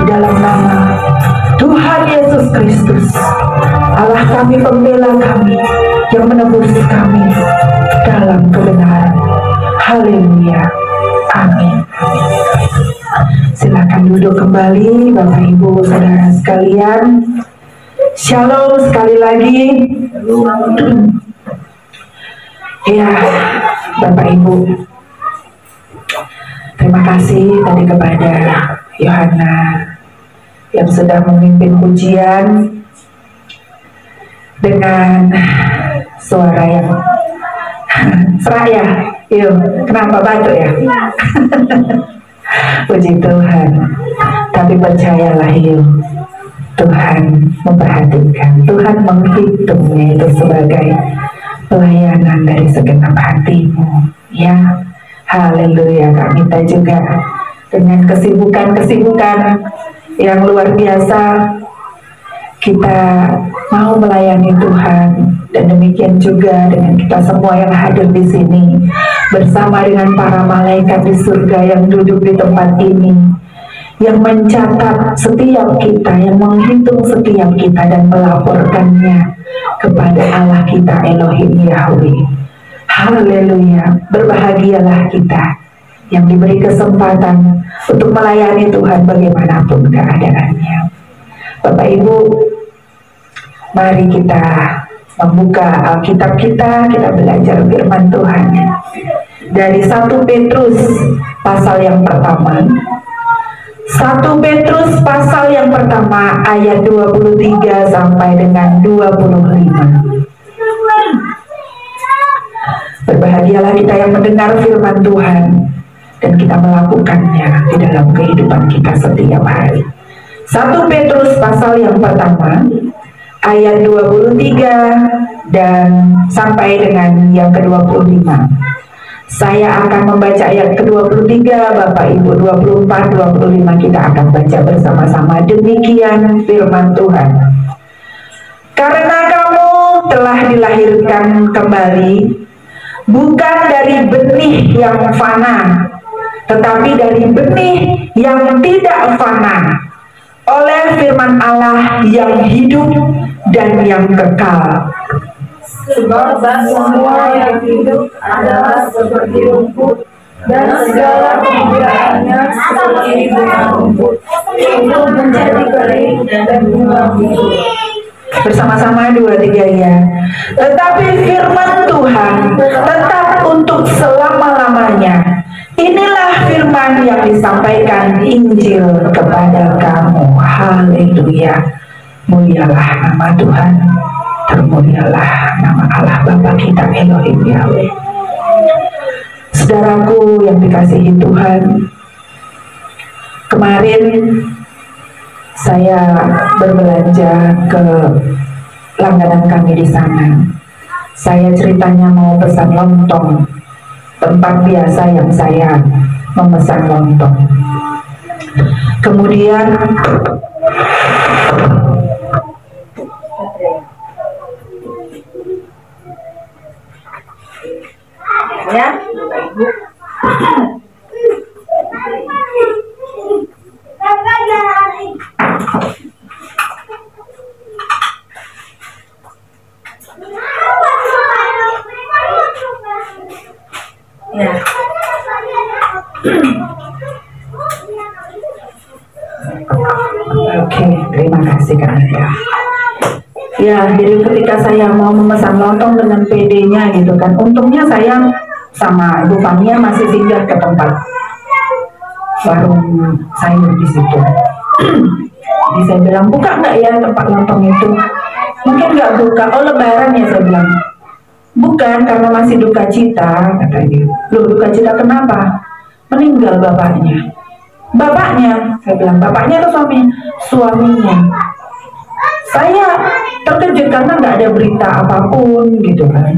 dalam nama Tuhan Yesus Kristus, Allah kami, pembela kami, yang menebus kami dalam kebenaran. Haleluya. Amin. Silakan duduk kembali Bapak Ibu Saudara sekalian. Shalom sekali lagi. Ya, Bapak Ibu, terima kasih tadi kepada Yohana yang sudah memimpin pujian dengan suara yang seraya. Yuk, kenapa batuk ya? Puji Tuhan. Tapi percayalah yuk, Tuhan memperhatikan, Tuhan menghitungnya itu sebagai pelayanan dari segenap hatimu. Ya, haleluya. Kak minta juga dengan kesibukan-kesibukan yang luar biasa, kita mau melayani Tuhan. Dan demikian juga dengan kita semua yang hadir di sini, bersama dengan para malaikat di surga yang duduk di tempat ini, yang mencatat setiap kita, yang menghitung setiap kita dan melaporkannya kepada Allah kita Elohim Yahweh. Haleluya. Berbahagialah kita yang diberi kesempatan untuk melayani Tuhan bagaimanapun keadaannya. Bapak Ibu, mari kita membuka Alkitab kita belajar firman Tuhan dari 1 Petrus pasal yang pertama. 1 Petrus pasal yang pertama ayat 23 sampai dengan 25. Berbahagialah kita yang mendengar firman Tuhan dan kita melakukannya di dalam kehidupan kita setiap hari. 1 Petrus pasal yang pertama ayat 23 dan sampai dengan yang ke-25. Saya akan membaca ayat ke-23, Bapak Ibu 24, 25 kita akan baca bersama-sama. Demikian firman Tuhan. Karena kamu telah dilahirkan kembali, bukan dari benih yang fana, tetapi dari benih yang tidak fana, oleh firman Allah yang hidup dan yang kekal. Sebab semua yang hidup adalah seperti rumput, dan segala kemudaannya seperti bunga rumput, untuk menjadi kering dan bunga hidup. Bersama-sama 2-3 ya. Tetapi firman Tuhan tetap untuk selama-lamanya. Inilah firman yang disampaikan Injil kepada kamu. Haleluya. Mulialah nama Tuhan, termulialah nama Allah Bapa kita Elohim Yahweh. Saudaraku yang dikasihi Tuhan, kemarin saya berbelanja ke langganan kami di sana. Saya ceritanya mau pesan lontong, tempat biasa yang saya memesan lontong. Kemudian ya, ya. Oke, terima kasih Kak Nadia. Ya, jadi ketika saya mau memesan lontong dengan PD-nya gitu kan, untungnya saya sama Ibu Fania masih singgah ke tempat warung sayur di situ. Jadi saya bilang, buka nggak ya tempat lontong itu? Mungkin nggak buka. Oh, lebaran ya, saya bilang. Bukan, karena masih duka cita, katanya. Loh, duka cita kenapa? Meninggal bapaknya. Bapaknya, saya bilang, bapaknya atau suaminya. Saya terkejut karena nggak ada berita apapun gitu kan,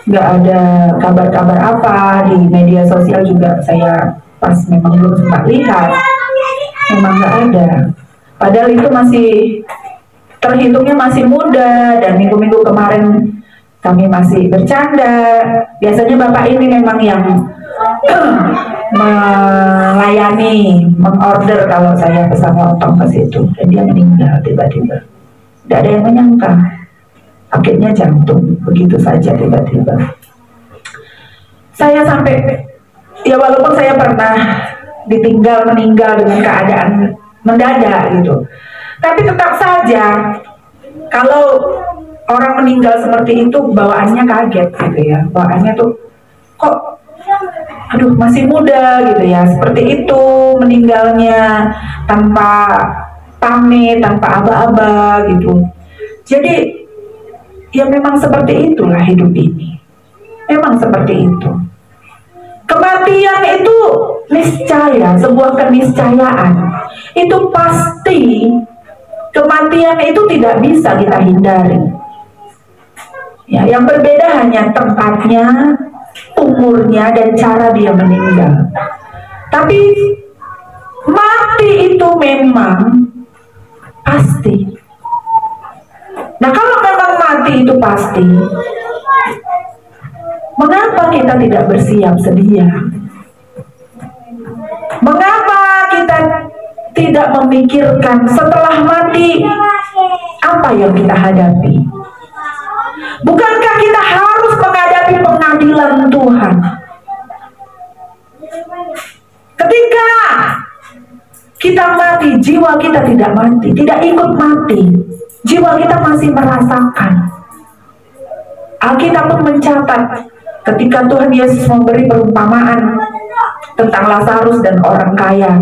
nggak ada kabar-kabar apa di media sosial juga. Saya pas memang belum sempat lihat, memang nggak ada. Padahal itu masih terhitungnya masih muda, dan minggu-minggu kemarin kami masih bercanda. Biasanya bapak ini memang yang melayani, mengorder kalau saya pesan lontong ke situ. Dan dia meninggal tiba-tiba. Tidak ada yang menyangka. Akhirnya jantung, begitu saja tiba-tiba. Saya sampai, ya walaupun saya pernah ditinggal meninggal dengan keadaan mendadak gitu, tapi tetap saja kalau orang meninggal seperti itu bawaannya kaget gitu ya, bawaannya tuh kok aduh masih muda gitu ya, seperti itu meninggalnya tanpa pamit, tanpa aba-aba gitu. Jadi ya memang seperti itulah hidup ini, memang seperti itu. Kematian itu niscaya, sebuah keniscayaan. Itu pasti, kematian itu tidak bisa kita hindari. Ya, yang berbeda hanya tempatnya, umurnya, dan cara dia meninggal. Tapi mati itu memang pasti. Nah, kalau memang mati itu pasti, mengapa kita tidak bersiap sedia? Mengapa kita tidak memikirkan setelah mati apa yang kita hadapi? Bukankah kita harus menghadapi pengadilan Tuhan? Ketika kita mati, jiwa kita tidak mati, tidak ikut mati. Jiwa kita masih merasakan. Alkitab pun mencatat ketika Tuhan Yesus memberi perumpamaan tentang Lazarus dan orang kaya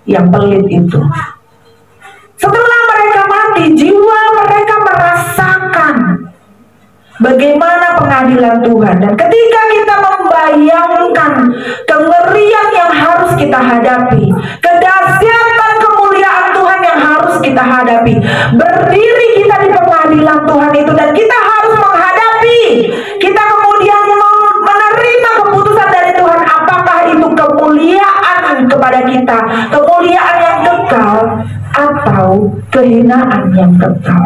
yang pelit itu. Setelah mereka mati, jiwa mereka merasakan bagaimana pengadilan Tuhan. Dan ketika kita membayangkan kengerian yang harus kita hadapi, kedahsyatan kemuliaan Tuhan yang harus kita hadapi, berdiri kita di pengadilan Tuhan itu, dan kita harus menghadapi, kita kemudian menerima keputusan dari Tuhan, apakah itu kemuliaan kepada kita, kemuliaan yang kekal, atau kehinaan yang kekal.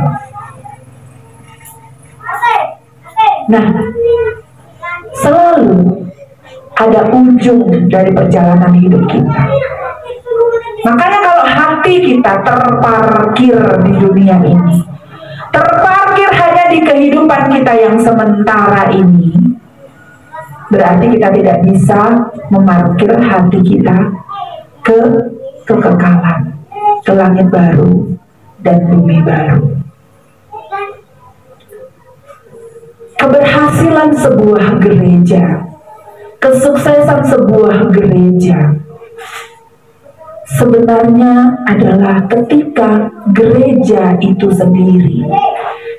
Nah, selalu ada ujung dari perjalanan hidup kita. Makanya kalau hati kita terparkir di dunia ini, terparkir hanya di kehidupan kita yang sementara ini, berarti kita tidak bisa memarkir hati kita ke kekekalan, ke langit baru dan bumi baru. Keberhasilan sebuah gereja, kesuksesan sebuah gereja sebenarnya adalah ketika gereja itu sendiri.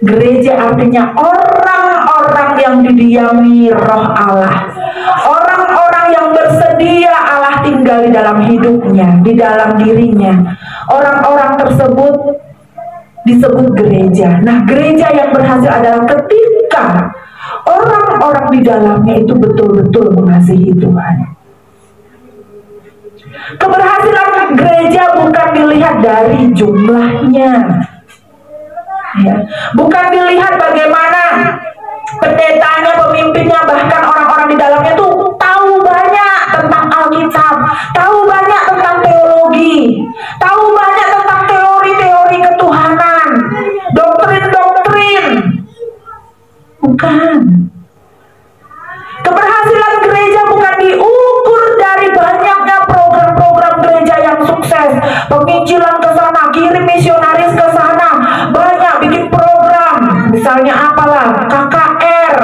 Gereja artinya orang-orang yang didiami Roh Allah, orang-orang yang bersedia Allah tinggal di dalam hidupnya, di dalam dirinya. Orang-orang tersebut disebut gereja. Nah, gereja yang berhasil adalah ketika orang-orang di dalamnya itu betul-betul mengasihi Tuhan. Keberhasilan gereja bukan dilihat dari jumlahnya, ya, bukan dilihat bagaimana pendetanya, pemimpinnya, bahkan orang-orang di dalamnya tuh tahu banyak tentang Alkitab, tahu banyak tentang teologi, tahu banyak tentang teori-teori ketuhanan, doktrin-doktrin. Bukan. Keberhasilan gereja bukan diukur dari banyaknya program-program gereja yang sukses, penginjilan ke sana, kirim misionaris ke sana, banyak bikin program, misalnya apalah KKR,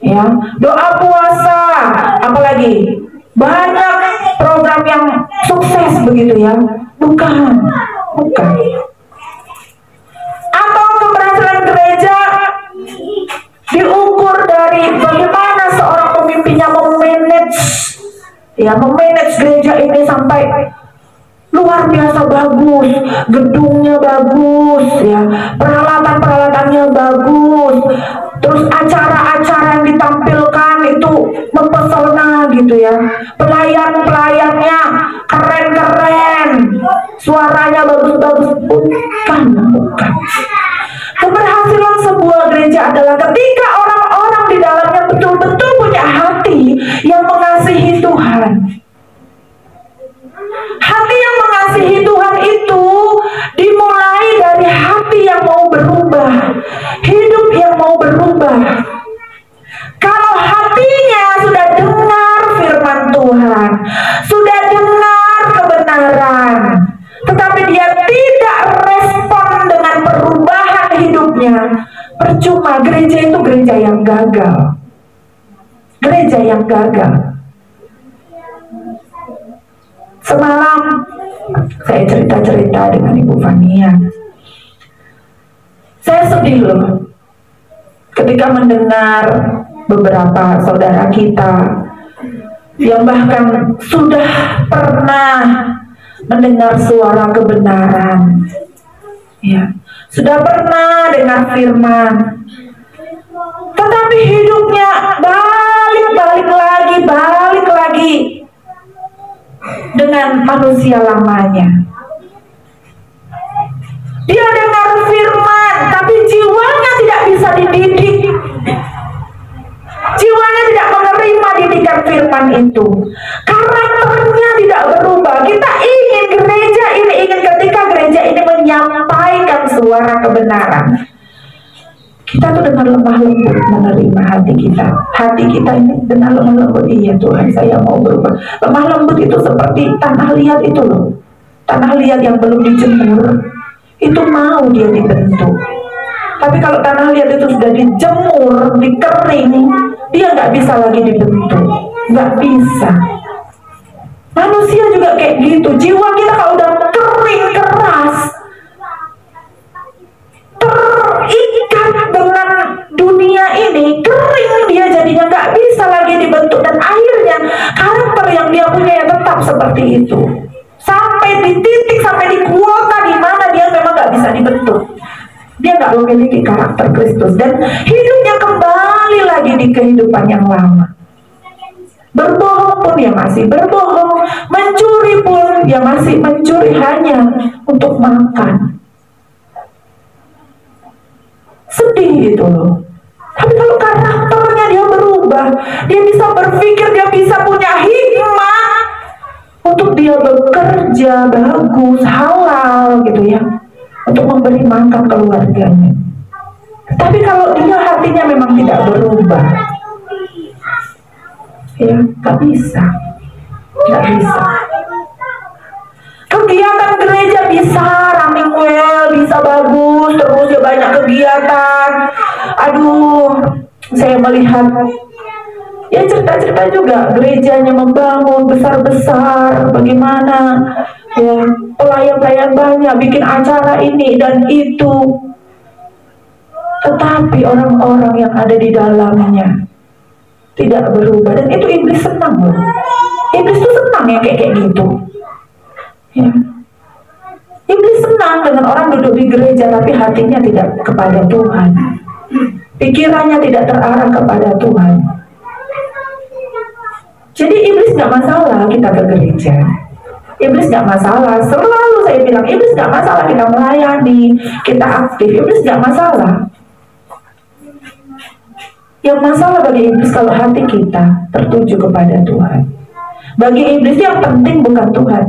ya, doa puasa, apalagi banyak program yang sukses begitu ya. Bukan. Atau keberhasilan gereja diukur dari bagaimana seorang pemimpinnya memanage gereja ini sampai luar biasa bagus, gedungnya bagus, ya, peralatan-peralatannya bagus, terus acara-acara yang ditampilkan itu mempesona gitu ya, pelayan-pelayannya keren-keren, suaranya bagus-bagus. Bukan. Keberhasilan sebuah gereja gereja adalah ketika orang-orang di dalamnya betul-betul punya hati yang mengasihi Tuhan. Hati yang mengasihi Tuhan itu dimulai dari hati yang mau berubah, hidup yang mau berubah. Kalau hatinya sudah dengar firman Tuhan, sudah dengar kebenaran, tetapi dia tidak respon dengan perubahan hidupnya, percuma. Gereja itu gereja yang gagal. Gereja yang gagal. Semalam saya cerita-cerita dengan Ibu Fania. Saya sedih loh ketika mendengar beberapa saudara kita yang bahkan sudah pernah mendengar suara kebenaran, ya, sudah pernah dengar firman, tetapi hidupnya balik lagi dengan manusia lamanya. Dia dengar firman, tapi jiwanya tidak bisa dididik. Jiwanya tidak menerima didikan firman itu. Karakternya tidak berubah. Kita ingin gereja ini, ingin ketika gereja ini menyampaikan suara kebenaran, kita tuh dengan lemah lembut menerima hati kita. Hati kita ini dengan lemah lembut, iya Tuhan saya mau berubah. Lemah lembut itu seperti tanah liat itu loh. Tanah liat yang belum dijemur, itu mau dia dibentuk. Tapi kalau tanah liat itu sudah dijemur, dikering, dia nggak bisa lagi dibentuk. Nggak bisa. Manusia juga kayak gitu. Jiwa kita kalau udah kering, keras, terikat dengan dunia ini, kering dia jadinya, nggak bisa lagi dibentuk, dan akhirnya karakter yang dia punya ya tetap seperti itu sampai di titik, sampai di kuota di mana dia memang nggak bisa dibentuk. Dia nggak memiliki karakter Kristus dan hidupnya kembali lagi di kehidupan yang lama. Berbohong pun ya masih berbohong, mencuri pun ya masih mencuri hanya untuk makan. Sedih gitu loh. Tapi kalau karakternya dia berubah, dia bisa berpikir, dia bisa punya hikmah untuk dia bekerja bagus, halal gitu ya, untuk memberi makan keluarganya. Tapi kalau dia hatinya memang tidak berubah, ya nggak bisa. Kegiatan gereja bisa running well, bisa bagus, terus ya banyak kegiatan. Aduh, saya melihat ya cerita-cerita juga gerejanya membangun besar-besar, bagaimana ya pelayan-pelayan banyak, bikin acara ini dan itu. Tetapi orang-orang yang ada di dalamnya tidak berubah, dan itu iblis senang loh. Iblis tuh senang ya kayak gitu. Ya. Iblis senang dengan orang duduk di gereja tapi hatinya tidak kepada Tuhan, pikirannya tidak terarah kepada Tuhan. Jadi iblis nggak masalah kita ke gereja, iblis nggak masalah. Selalu saya bilang iblis nggak masalah kita melayani, kita aktif, iblis nggak masalah. Yang masalah bagi iblis kalau hati kita tertuju kepada Tuhan. Bagi iblis yang penting bukan Tuhan.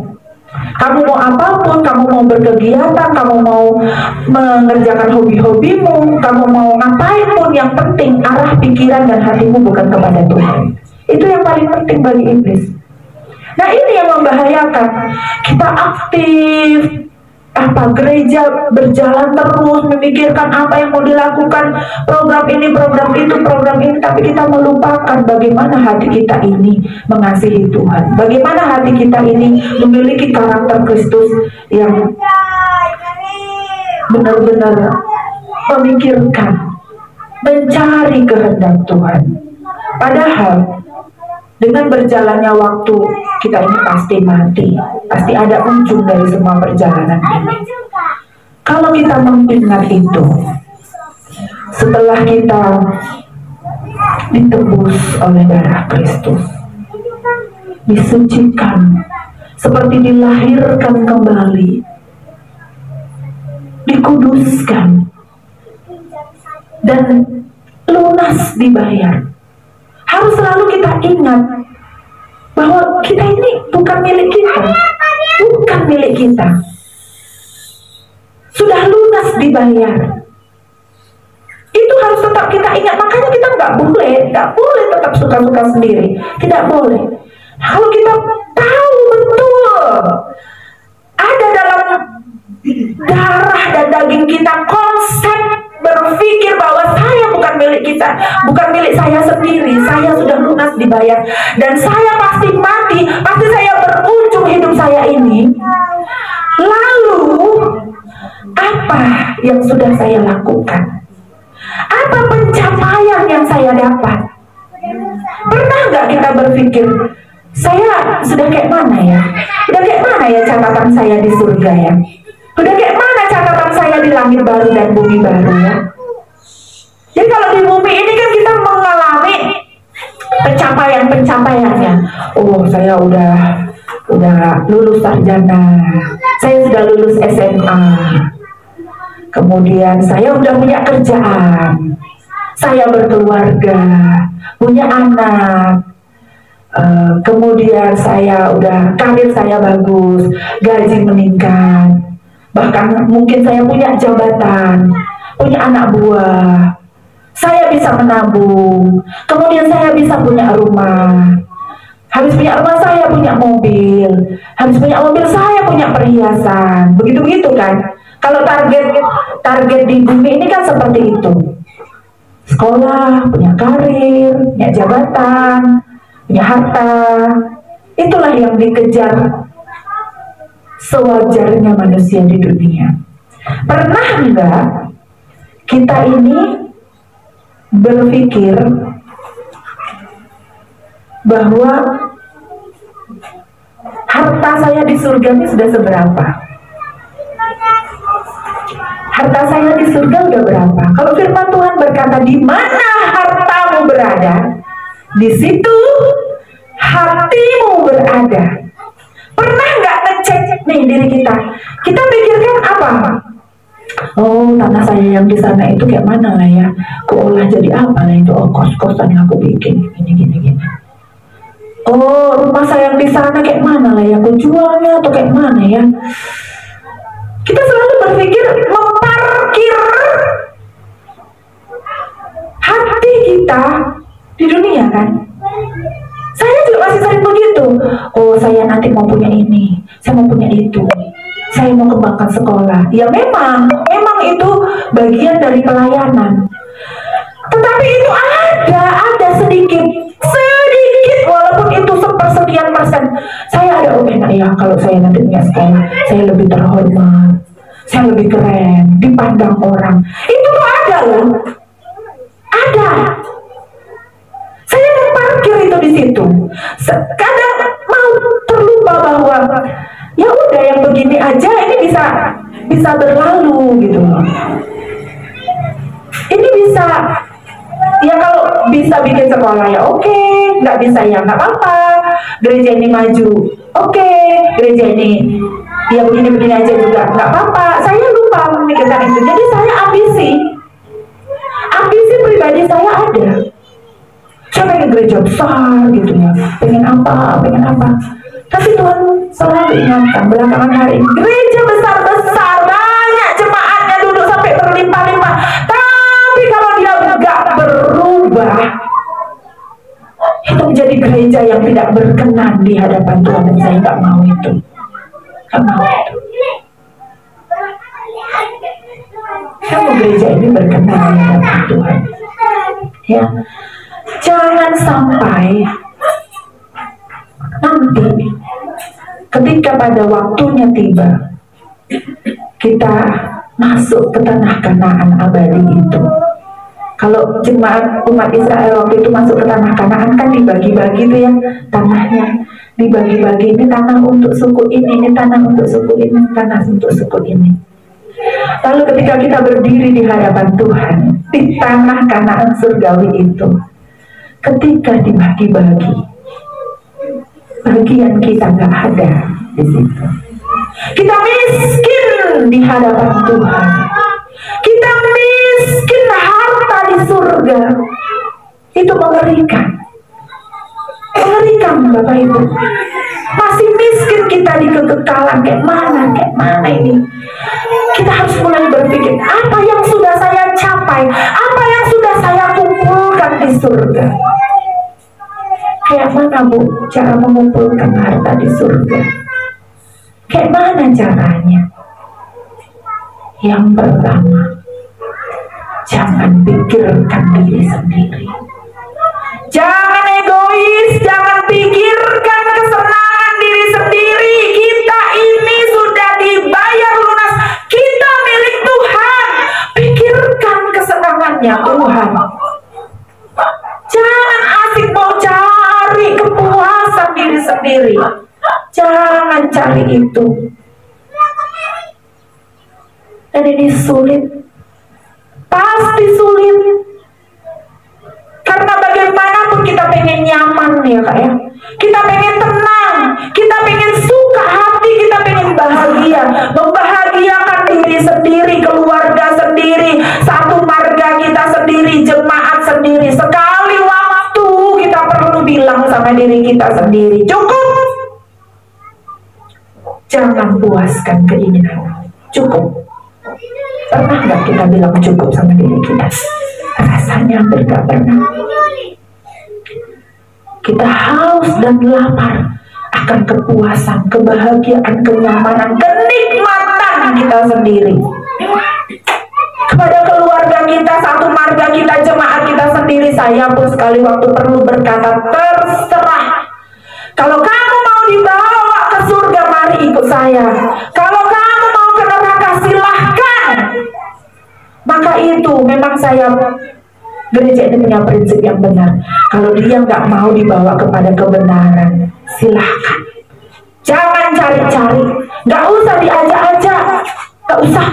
Kamu mau apapun, kamu mau berkegiatan, kamu mau mengerjakan hobi-hobimu, kamu mau ngapain pun, yang penting arah pikiran dan hatimu bukan kepada Tuhan. Itu yang paling penting bagi iblis. Nah ini yang membahayakan. Kita aktif, gereja berjalan terus, memikirkan apa yang mau dilakukan, program ini, program itu, program ini, tapi kita melupakan bagaimana hati kita ini mengasihi Tuhan, bagaimana hati kita ini memiliki karakter Kristus yang benar-benar memikirkan, mencari kehendak Tuhan. Padahal dengan berjalannya waktu, kita ini pasti mati, pasti ada ujung dari semua perjalanan ini. Kalau kita mengingat itu, setelah kita ditebus oleh darah Kristus, disucikan, seperti dilahirkan kembali, dikuduskan, dan lunas dibayar. Harus selalu kita ingat bahwa kita ini bukan milik kita, bukan milik kita, sudah lunas dibayar. Itu harus tetap kita ingat. Makanya kita nggak boleh tetap suka-suka sendiri, tidak boleh. Kalau kita tahu betul ada dalam darah dan daging kita konsep berpikir bahwa saya bukan milik kita, bukan milik saya sendiri, saya sudah lunas dibayar, dan saya pasti mati, pasti saya berujung hidup saya ini. Lalu apa yang sudah saya lakukan? Apa pencapaian yang saya dapat? Pernah nggak kita berpikir, saya sudah kayak mana ya? Udah kayak mana ya catatan saya di surga ya? Udah kayak mana catatan saya di langit baru dan bumi baru ya? Jadi kalau di bumi ini kan kita mengalami pencapaian-pencapaiannya. Oh, saya udah lulus sarjana, saya sudah lulus SMA, kemudian saya udah punya kerjaan, saya berkeluarga, punya anak, kemudian saya udah karir saya bagus, gaji meningkat, bahkan mungkin saya punya jabatan, punya anak buah, saya bisa menabung, kemudian saya bisa punya rumah. Habis punya rumah saya punya mobil, habis punya mobil saya punya perhiasan, begitu-begitu kan. Kalau target di bumi ini kan seperti itu. Sekolah, punya karir, punya jabatan, punya harta. Itulah yang dikejar sewajarnya manusia di dunia. Pernah enggak kita ini berpikir bahwa harta saya di surga ini sudah seberapa? Harta saya di surga udah berapa? Kalau firman Tuhan berkata, di mana hartamu berada, di situ hatimu berada. Pernah nggak ngecek nih diri kita? Kita pikirkan apa? Oh, tanah saya yang di sana itu kayak mana lah ya? Kuolah jadi apa lah itu? Oh, kos-kosan yang aku bikin gini. Oh, rumah saya yang di sana kayak mana lah ya? Aku jualnya atau kayak mana ya? Kita selalu berpikir memparkir hati kita di dunia kan? Saya juga masih sering begitu. Oh, saya nanti mau punya ini, saya mau punya itu, saya mau kembangkan sekolah. Ya memang itu bagian dari pelayanan. Tetapi itu ada sedikit walaupun itu sepersekian persen. Saya ada enak ya kalau saya nanti punya sekolah, saya lebih terhormat, saya lebih keren, dipandang orang. Itu tuh ada loh, ada. Saya memparkir itu di situ. Kadang mau terlupa bahwa ya udah yang begini aja ini bisa berlalu gitu loh. Ini bisa. Ya kalau bisa bikin sekolah ya oke, nggak bisa ya nggak apa-apa. Gereja ini maju, oke. Gereja ini ya begini aja juga nggak apa-apa. Saya lupa memikirkan itu. Jadi saya ambisi pribadi saya ada. Saya pengen gereja besar gitu ya, pengen apa. Tapi Tuhan selalu ingatkan belakangan hari ini, gereja besar banyak jemaatnya duduk sampai berlimpah-limpah. Tapi kalau dia nggak berubah, itu menjadi gereja yang tidak berkenan di hadapan Tuhan, dan saya nggak mau itu. Saya mau gereja ini berkenan di hadapan Tuhan. Ya, jangan sampai nanti ketika pada waktunya tiba kita masuk ke tanah Kanaan abadi itu. Kalau jemaat umat Israel waktu itu masuk ke tanah Kanaan kan dibagi-bagi tuh ya tanahnya, dibagi-bagi, ini tanah untuk suku ini tanah untuk suku ini, tanah untuk suku ini. Lalu ketika kita berdiri di hadapan Tuhan di tanah Kanaan surgawi itu, ketika dibagi-bagi, bagian kita nggak ada di situ. Kita miskin di hadapan Tuhan. Kita miskin harta di surga itu mengerikan. Mengerikan Bapak Ibu. Masih miskin kita di kekekalan, kayak mana ini. Kita harus mulai berpikir, apa yang sudah saya capai, apa yang sudah saya kumpulkan di surga. Kayak mana Bu cara mengumpulkan harta di surga? Kayak mana caranya? Yang pertama, jangan pikirkan diri sendiri. Jangan egois, jangan pikirkan kesenangan diri sendiri. Kita ini sudah dibayar lunas, kita milik Tuhan. Pikirkan kesenangannya Tuhan. Jangan asik mau cari kepuasan diri sendiri. Jangan cari itu. Dan ini sulit, pasti sulit. Karena bagaimanapun kita pengen nyaman ya Kak ya. Kita pengen tenang, kita pengen suka hati, kita pengen bahagia. Membahagiakan diri sendiri, keluarga sendiri, satu marga kita sendiri, jemaat sendiri. Sekali waktu kita perlu bilang sama diri kita sendiri, cukup. Jangan puaskan keinginan, cukup. Pernah nggak kita bilang cukup sama diri kita? Rasanya hampir gak pernah. Kita haus dan lapar akan kepuasan, kebahagiaan, kenyamanan, kenikmatan kita sendiri. Kepada keluarga kita, satu marga kita, jemaat kita sendiri, saya pun sekali waktu perlu berkata, terserah. Kalau kamu mau dibawa ke surga, mari ikut saya. Kalau kamu mau ke neraka, silahkan. Maka itu memang saya, gereja ini punya prinsip yang benar. Kalau dia nggak mau dibawa kepada kebenaran, silahkan. Jangan cari-cari, nggak usah diajak-ajak, nggak usah.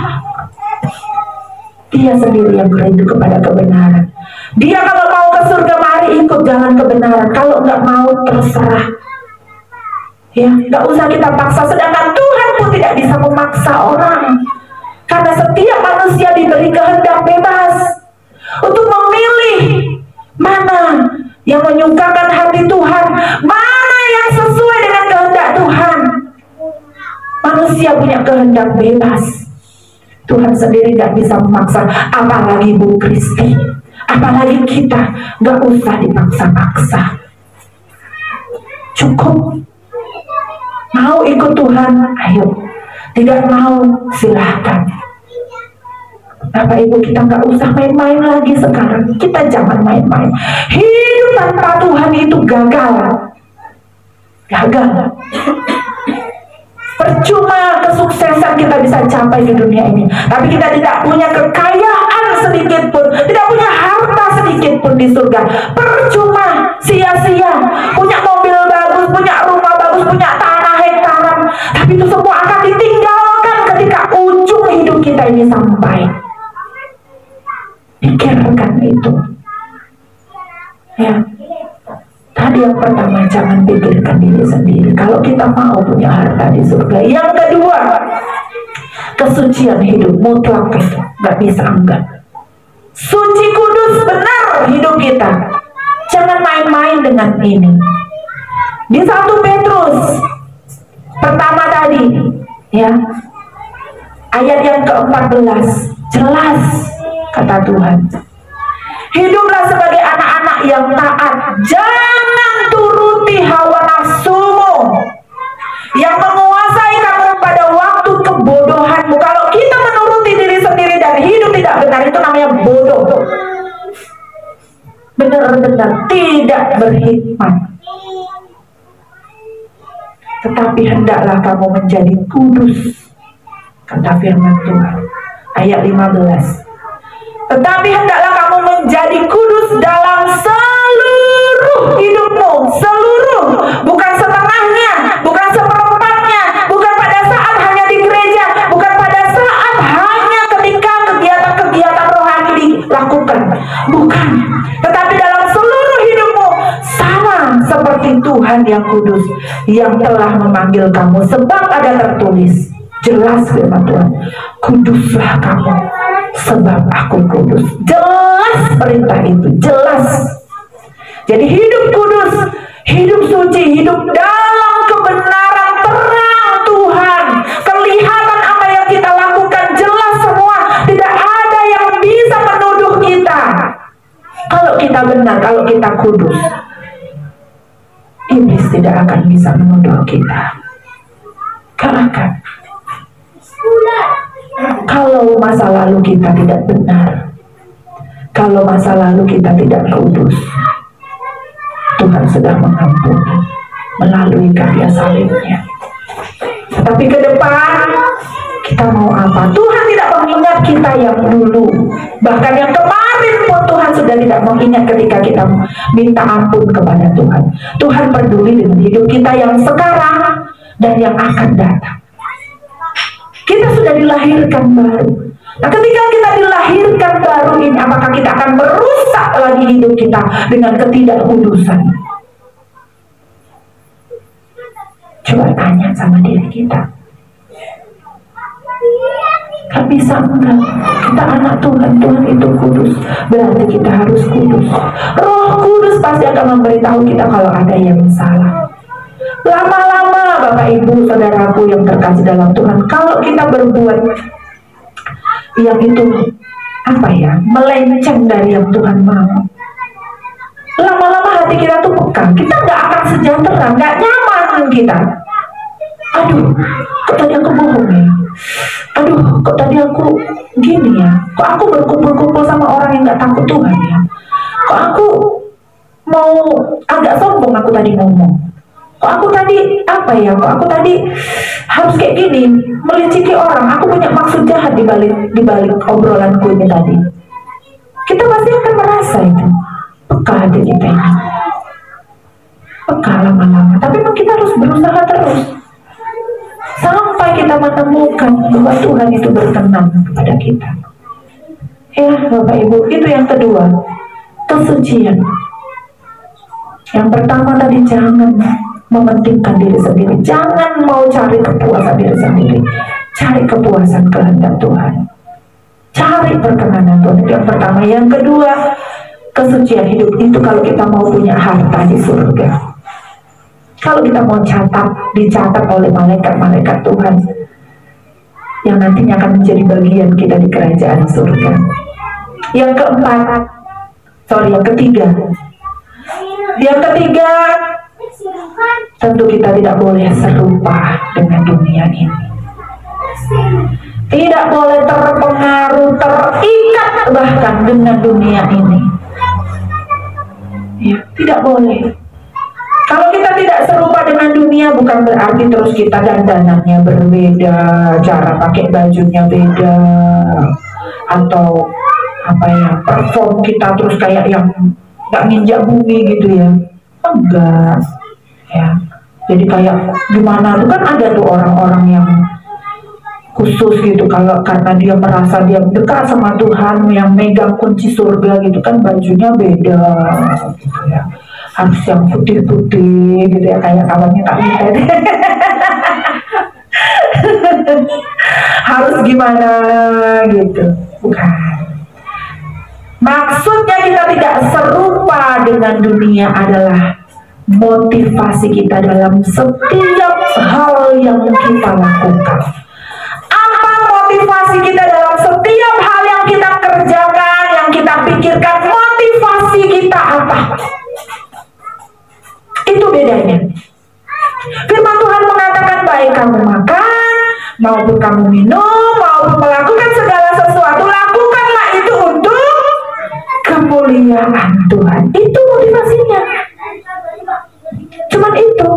Dia sendiri yang berindu kepada kebenaran. Dia kalau mau ke surga, mari ikut jalan kebenaran. Kalau nggak mau, terserah. Ya, nggak usah kita paksa. Sedangkan Tuhan pun tidak bisa memaksa orang. Karena setiap manusia diberi kehendak bebas untuk memilih mana yang menyukakan hati Tuhan, mana yang sesuai dengan kehendak Tuhan. Manusia punya kehendak bebas. Tuhan sendiri tidak bisa memaksa. Apalagi Bu Kristi, apalagi kita, nggak usah dipaksa-paksa. Cukup. Mau ikut Tuhan, ayo. Tidak mau, silahkan. Bapak Ibu, kita nggak usah main-main lagi sekarang. Kita jangan main-main. Hidup tanpa Tuhan itu gagal. Gagal. Percuma kesuksesan kita bisa capai di dunia ini, tapi kita tidak punya kekayaan sedikit pun, tidak punya harta sedikit pun di surga. Percuma, sia-sia. Punya mobil bagus, punya rumah bagus, punya tanah hektaran, tapi itu semua akan ditinggalkan ketika ujung hidup kita ini sampai. Pikirkan itu. Ya. Tadi yang pertama, jangan pikirkan diri sendiri. Kalau kita mau punya harta di surga. Yang kedua, kesucian hidup mutlak itu nggak bisa enggak. Suci kudus benar hidup kita. Jangan main-main dengan ini. Di 1 Petrus pertama tadi, ya, ayat yang ke-14, jelas kata Tuhan. Hiduplah sebagai anak-anak yang taat. Jangan turuti hawa nafsumu yang menguasai kamu pada waktu kebodohanmu. Kalau kita menuruti diri sendiri dan hidup tidak benar, itu namanya bodoh. Benar-benar tidak berhikmat. Tetapi hendaklah kamu menjadi kudus, kata firman Tuhan. Ayat 15. Tetapi hendaklah kamu menjadi kudus dalam seluruh hidupmu. Seluruh, bukan setengahnya, bukan seperempatnya, bukan pada saat hanya di gereja, bukan pada saat hanya ketika kegiatan-kegiatan rohani dilakukan. Bukan. Tetapi dalam seluruh hidupmu, sama seperti Tuhan yang kudus, yang telah memanggil kamu. Sebab ada tertulis, jelas firman Tuhan, kuduslah kamu sebab aku kudus. Jelas jelas perintah itu, jelas. Jadi hidup kudus, hidup suci, hidup dalam kebenaran terang Tuhan. Kelihatan apa yang kita lakukan jelas semua. Tidak ada yang bisa menuduh kita. Kalau kita benar, kalau kita kudus, iblis tidak akan bisa menuduh kita. Gak akan. Kalau masa lalu kita tidak benar, kalau masa lalu kita tidak kudus, Tuhan sudah mengampuni melalui karya salibnya. Tapi ke depan kita mau apa? Tuhan tidak mengingat kita yang dulu, bahkan yang kemarin pun Tuhan sudah tidak mengingat ketika kita minta ampun kepada Tuhan. Tuhan peduli dengan hidup kita yang sekarang dan yang akan datang. Kita sudah dilahirkan baru. Nah, ketika kita dilahirkan baru ini, apakah kita akan merusak lagi hidup kita dengan ketidakkudusan? Coba tanya sama diri kita. Gak bisa, enggak. Kita anak Tuhan, Tuhan itu kudus, berarti kita harus kudus. Roh Kudus pasti akan memberitahu kita kalau ada yang salah. Lama-lama Bapak Ibu Saudaraku yang terkasih dalam Tuhan, kalau kita berbuat yang itu melenceng dari yang Tuhan mau, lama-lama hati kita tuh peka. Kita nggak akan sejahtera, nggak nyaman kita. Aduh, kok tadi aku bohong ya? Aduh, kok tadi aku gini ya? Kok aku berkumpul-kumpul sama orang yang nggak takut Tuhan ya? Kok aku mau agak sombong aku tadi ngomong? Kok aku tadi Kok aku tadi harus kayak gini, meliciki orang? Aku punya maksud jahat di balik obrolanku ini tadi. Kita pasti akan merasa itu. Peka hati kita ini. Peka lama-lama. Tapi memang kita harus berusaha terus sampai kita menemukan bahwa Tuhan itu berkenan kepada kita. Ya Bapak Ibu, itu yang kedua, kesucian. Yang pertama tadi, jangan mementingkan diri sendiri, jangan mau cari kepuasan diri sendiri, cari kepuasan kehendak Tuhan, cari perkenanan Tuhan. Itu yang pertama. Yang kedua, kesucian hidup itu kalau kita mau punya harta di surga, kalau kita mau dicatat oleh malaikat-malaikat Tuhan yang nantinya akan menjadi bagian kita di kerajaan surga. Yang ketiga, tentu kita tidak boleh serupa dengan dunia ini. Tidak boleh terpengaruh, terikat bahkan dengan dunia ini. Ya, tidak boleh. Kalau kita tidak serupa dengan dunia, bukan berarti terus kita dandanannya berbeda, cara pakai bajunya beda, atau perform kita terus kayak yang gak nginjak bumi gitu ya. Enggak ya. Jadi kayak gimana tuh, kan ada tuh orang-orang yang khusus gitu, kalau karena dia merasa dia dekat sama Tuhan, yang megang kunci surga gitu kan, bajunya beda gitu ya, harus yang putih-putih gitu ya, kayak kawannya Kak Mita harus gimana gitu. Bukan, maksudnya kita tidak serupa dengan dunia adalah motivasi kita dalam setiap hal yang kita lakukan. Apa motivasi kita dalam setiap hal yang kita kerjakan, yang kita pikirkan? Motivasi kita apa? Itu bedanya. Firman Tuhan mengatakan, baik kamu makan maupun kamu minum maupun melakukan segala sesuatu, lakukanlah itu untuk kemuliaan Tuhan. Itu motivasinya. Cuman itu.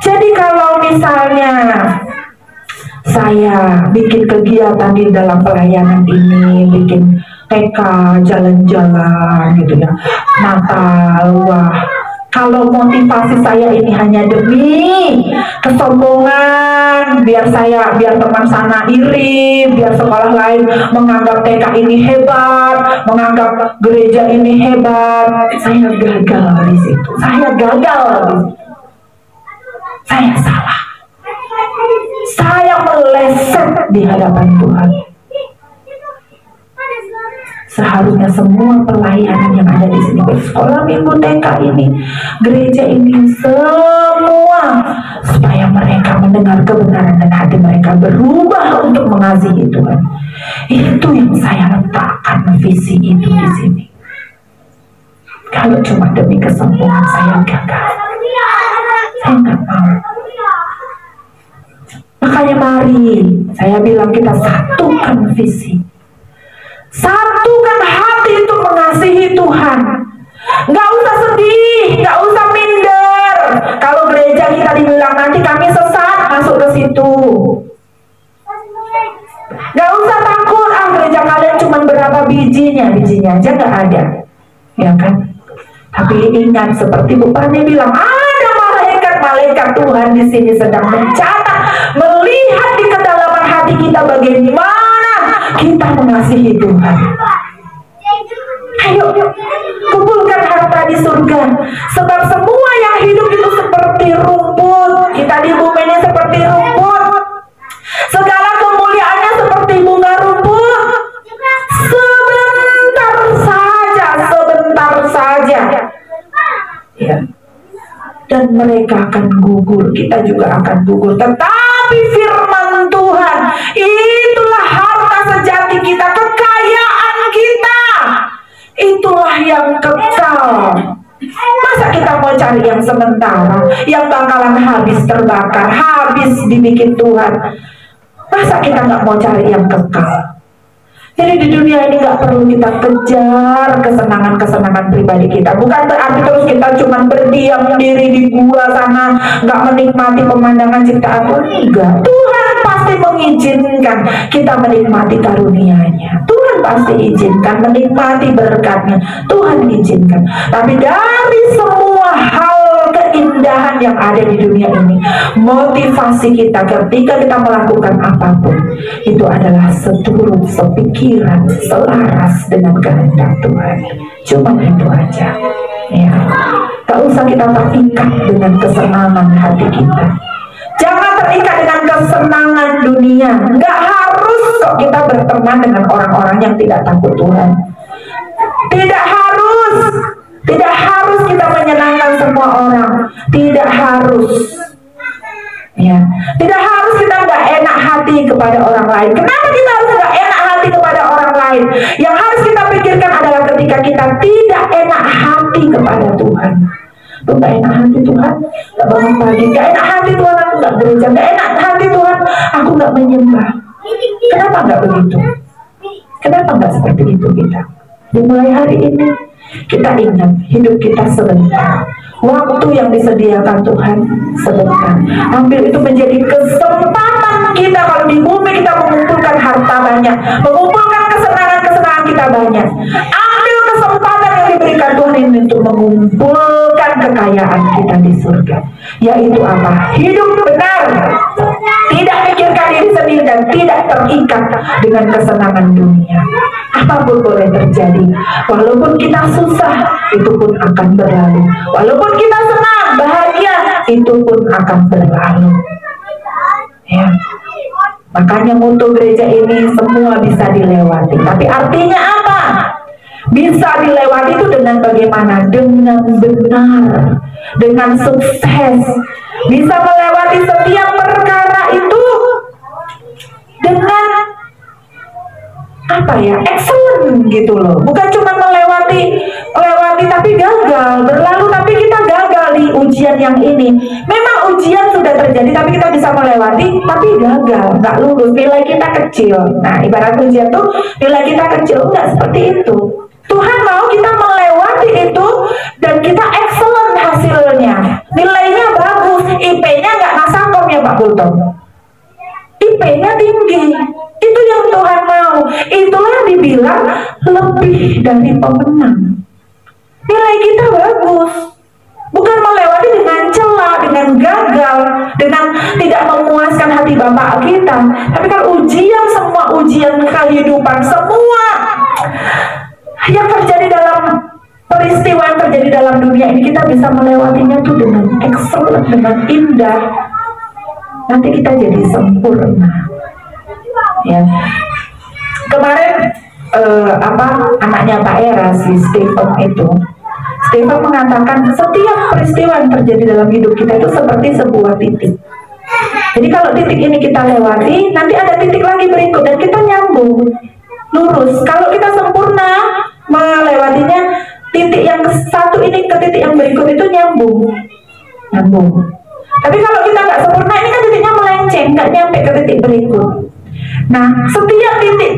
Jadi kalau misalnya saya bikin kegiatan di dalam pelayanan ini, bikin TK, jalan-jalan gitu ya, Natal, wah, kalau motivasi saya ini hanya demi kesombongan, biar teman sana iri, biar sekolah lain menganggap TK ini hebat, menganggap gereja ini hebat, saya gagal di situ. Saya salah. Saya meleset di hadapan Tuhan. Seharusnya semua pelayanan yang ada di sini, sekolah minggu TK ini, gereja ini, semua supaya mereka mendengar kebenaran dan hati mereka berubah untuk mengasihi Tuhan. Itu yang saya letakkan visi itu di sini. Kalau cuma demi kesombongan saya gagal. Saya nggak mau. Makanya mari saya bilang kita satukan visi. Satukan hati untuk mengasihi Tuhan. Gak usah sedih, gak usah minder. Kalau gereja kita dibilang nanti kami sesat, masuk ke situ. Gak usah takut, gereja kalian cuma berapa bijinya aja gak ada, ya kan? Tapi ingat seperti Bu Pani bilang, ada malaikat Tuhan di sini sedang mencatat, melihat di kedalaman hati kita bagaimana kita mengasihi Tuhan. Ayo kumpulkan harta di surga, sebab semua yang hidup itu seperti rumput. Kita di bumi ini seperti rumput, segala kemuliaannya seperti bunga rumput, sebentar saja ya, dan mereka akan gugur, kita juga akan gugur. Tetapi firman Tuhan itulah harta sejati kita, kekayaan kita, itulah yang kekal. Masa kita mau cari yang sementara, yang bakalan habis terbakar, habis dibikin Tuhan? Masa kita nggak mau cari yang kekal? Jadi di dunia ini nggak perlu kita kejar kesenangan pribadi kita. Bukan berarti terus kita cuma berdiam diri di gua sana, nggak menikmati pemandangan ciptaan Tuhan. Enggak. Tuhan pasti mengizinkan kita menikmati karunia-Nya. Tuhan pasti izinkan menikmati berkatnya. Tuhan izinkan. Tapi dari semua hal keindahan yang ada di dunia ini, motivasi kita ketika kita melakukan apapun itu adalah seturut sepikiran, selaras dengan kehendak Tuhan. Cuma itu aja ya. Gak usah kita terikat dengan kesenangan hati kita. Jangan terikat dengan kesenangan dunia. Gak harus kok kita berteman dengan orang-orang yang tidak takut Tuhan. Tidak harus kita menyenangkan semua orang. Tidak harus ya. Tidak harus kita nggak enak hati kepada orang lain. Kenapa kita harus nggak enak hati kepada orang lain? Yang harus kita pikirkan adalah ketika kita tidak enak hati kepada Tuhan. Tuh nggak enak hati Tuhan, nggak bangun pagi. Nggak enak hati Tuhan, aku nggak gereja. Nggak enak hati Tuhan, aku nggak menyembah. Kenapa nggak begitu? Kenapa nggak seperti itu kita? Dimulai hari ini kita ingat hidup kita sebentar. Waktu yang disediakan Tuhan sebentar. Ambil itu menjadi kesempatan kita. Kalau di bumi kita mengumpulkan harta banyak, mengumpulkan kesenangan kita banyak. Ambil kesempatan yang diberikan Tuhan ini untuk mengumpulkan kekayaan kita di surga. Yaitu apa? Hidup benar, tidak pikirkan diri sendiri dan tidak terikat dengan kesenangan dunia. Apapun boleh terjadi, walaupun kita susah, itu pun akan berlalu. Walaupun kita senang, bahagia, itu pun akan berlalu. Ya. Makanya mutu gereja ini semua bisa dilewati. Tapi artinya apa? Bisa dilewati itu dengan bagaimana? Dengan benar, dengan sukses. Bisa melewati setiap perkara itu dengan apa ya, excellent gitu loh. Bukan cuma melewati tapi gagal, berlalu tapi kita gagal di ujian yang ini. Memang ujian sudah terjadi tapi kita bisa melewati tapi gagal, nggak lulus, nilai kita kecil. Nah ibarat ujian tuh nilai kita kecil, nggak seperti itu. Tuhan mau kita melewati itu dan kita excellent hasilnya, nilainya bagus, IP-nya nggak nasakom ya Pak Bulton, IP-nya tinggi. Itu yang Tuhan mau. Itulah yang dibilang lebih dari pemenang. Nilai kita bagus, bukan melewati dengan celah, dengan gagal, dengan tidak memuaskan hati Bapak kita. Tapi kan ujian, semua ujian kehidupan, semua yang terjadi dalam peristiwa yang terjadi dalam dunia ini, kita bisa melewatinya tuh dengan excellent, dengan indah. Nanti kita jadi sempurna. Ya, kemarin anaknya Pak Era, si Stephen itu. Stephen mengatakan setiap peristiwa yang terjadi dalam hidup kita itu seperti sebuah titik. Jadi kalau titik ini kita lewati, nanti ada titik lagi berikut dan kita nyambung lurus. Kalau kita sempurna melewatinya, titik yang satu ini ke titik yang berikut itu nyambung. Tapi kalau kita nggak sempurna, ini kan titiknya melenceng, nggak nyampe ke titik berikut. Nah, setiap titik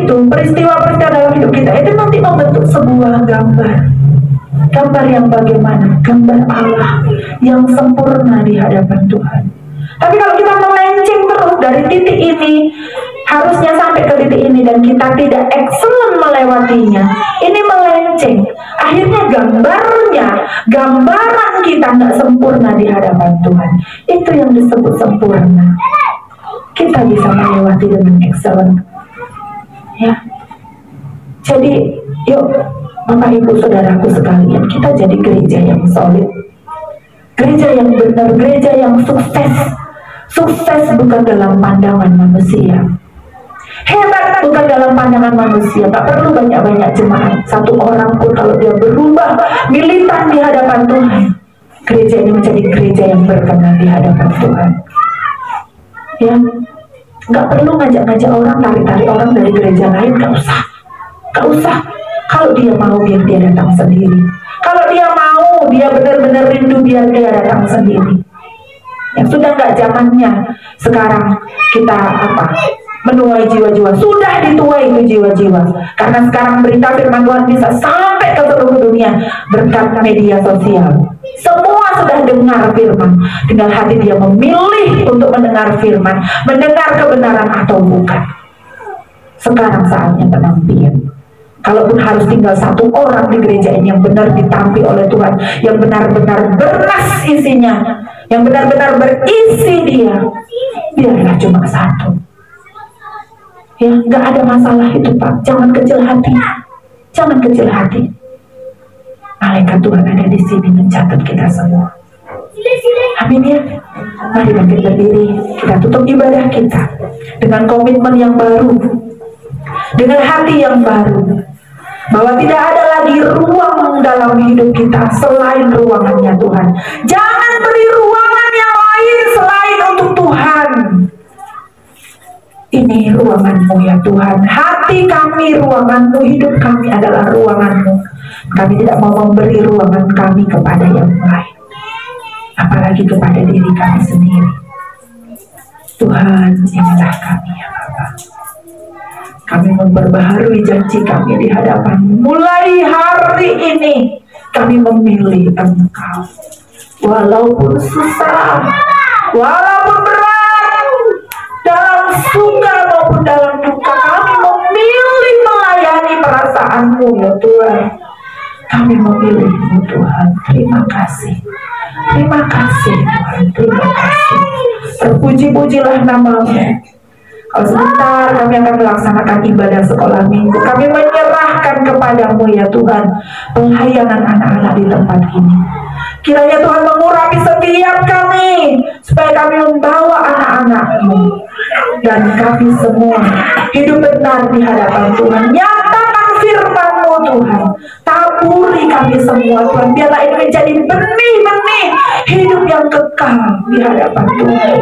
itu, peristiwa-peristiwa dalam hidup kita itu nanti membentuk sebuah gambar yang bagaimana? Gambar Allah yang sempurna di hadapan Tuhan. Tapi kalau kita melenceng terus dari titik ini, harusnya sampai ke titik ini, dan kita tidak excellent melewatinya, ini melenceng. Akhirnya gambaran kita nggak sempurna di hadapan Tuhan. Itu yang disebut sempurna. Kita bisa melewati dengan excellent. Ya. Jadi, yuk Bapak Ibu Saudaraku sekalian, kita jadi gereja yang solid, gereja yang benar, gereja yang sukses. Sukses bukan dalam pandangan manusia, hebat bukan dalam pandangan manusia. Tak perlu banyak-banyak jemaat, satu orang pun kalau dia berubah militan di hadapan Tuhan, gereja ini menjadi gereja yang berkenan di hadapan Tuhan. Ya, nggak perlu ngajak-ngajak orang, tarik-tarik orang dari gereja lain, nggak usah. Kalau dia mau, biar dia datang sendiri. Kalau dia mau, dia benar-benar rindu, biar dia datang sendiri. Yang sudah nggak zamannya sekarang kita menuai jiwa-jiwa, sudah dituai itu jiwa-jiwa. Karena sekarang berita firman Tuhan bisa sampai ke seluruh dunia berkat media sosial. Semua sudah dengar firman, tinggal hati dia memilih untuk mendengar firman, mendengar kebenaran atau bukan. Sekarang saatnya penampilan. Kalaupun harus tinggal satu orang di gereja ini yang benar ditampi oleh Tuhan, yang benar-benar bernas isinya, yang benar-benar berisi dia, biarlah cuma satu. Ya, nggak ada masalah itu Pak. Jangan kecil hati. Malaikat Tuhan ada di sini mencatat kita semua. Amin ya. Mari bangkit berdiri, kita tutup ibadah kita dengan komitmen yang baru, dengan hati yang baru, bahwa tidak ada lagi ruang dalam hidup kita selain ruangannya Tuhan. Jangan beri ruangan yang lain selain untuk Tuhan. Ini ruanganmu ya Tuhan. Hati kami ruanganmu, hidup kami adalah ruanganmu. Kami tidak mau memberi ruangan kami kepada yang lain, apalagi kepada diri kami sendiri. Tuhan, inilah kami ya Bapa. Kami memperbaharui janji kami di hadapan-Mu. Mulai hari ini kami memilih Engkau. Walaupun susah, walaupun berat, dalam suka maupun dalam duka, kami memilih melayani perasaan-Mu ya Tuhan. Kami memilih-Mu Tuhan. Terima kasih. Terima kasih Tuhan. Terima kasih. Terpuji-pujilah nama-Mu. Sebentar kami akan melaksanakan ibadah sekolah minggu. Kami menyerahkan kepadamu ya Tuhan pelayanan anak-anak di tempat ini. Kiranya Tuhan mengurapi setiap kami, supaya kami membawa anak-anak-Mu dan kami semua hidup benar di hadapan Tuhan. Nyatakan firman-Mu Tuhan, taburi kami semua Tuhan. Biarlah ini menjadi benih-benih hidup yang kekal di hadapan Tuhan.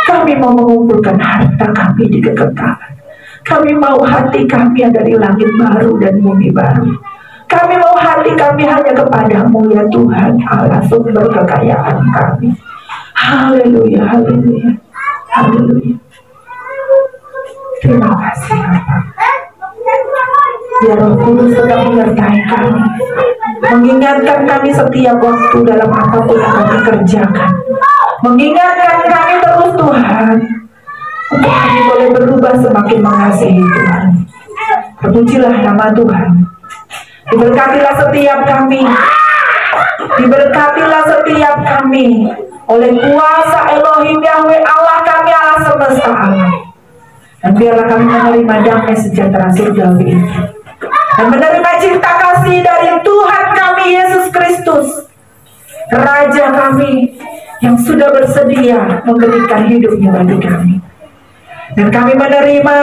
Kami mau mengumpulkan harta kami di kekekalan. Kami mau hati kami ada di langit baru dan bumi baru. Kami mau hati kami hanya kepadamu ya Tuhan, Allah sumber kekayaan kami. Haleluya, haleluya, haleluya. Terima kasih Bapak. Biar Roh Kudus tetap menyertai kami, mengingatkan kami setiap waktu dalam apapun yang kami kerjakan. Mengingatkan kami terus Tuhan, untuk kami boleh berubah semakin mengasihi Tuhan. Terpujilah nama Tuhan. Diberkatilah setiap kami, diberkatilah setiap kami oleh kuasa Elohim Yahweh Allah kami, Allah semesta alam. Dan biarlah kami menerima damai sejahtera surgawi ini, dan menerima cinta kasih dari Tuhan kami Yesus Kristus, Raja kami yang sudah bersedia memberikan hidupnya bagi kami. Dan kami menerima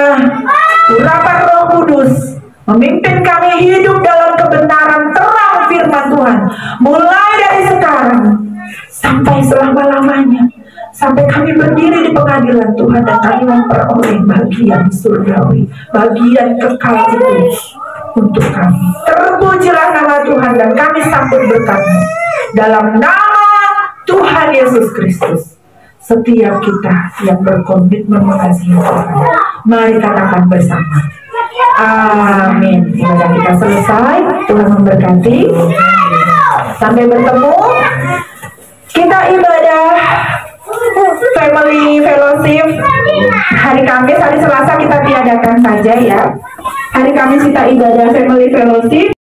urapan Roh Kudus memimpin kami hidup dalam kebenaran terang firman Tuhan, mulai dari sekarang sampai selama-lamanya, sampai kami berdiri di pengadilan Tuhan dan kami memperoleh bagian surgawi, bagian kekal itu untuk kami. Terpujilah nama Tuhan dan kami sambut berkat-Mu dalam nama Tuhan Yesus Kristus. Setiap kita yang berkomitmen mengasihi Tuhan, mari katakan bersama, amin. Ibadah kita selesai, Tuhan memberkati. Sampai bertemu. Kita ibadah Family Fellowship hari Kamis, hari Selasa kita tiadakan saja ya. Hari Kamis kita ibadah Family Fellowship.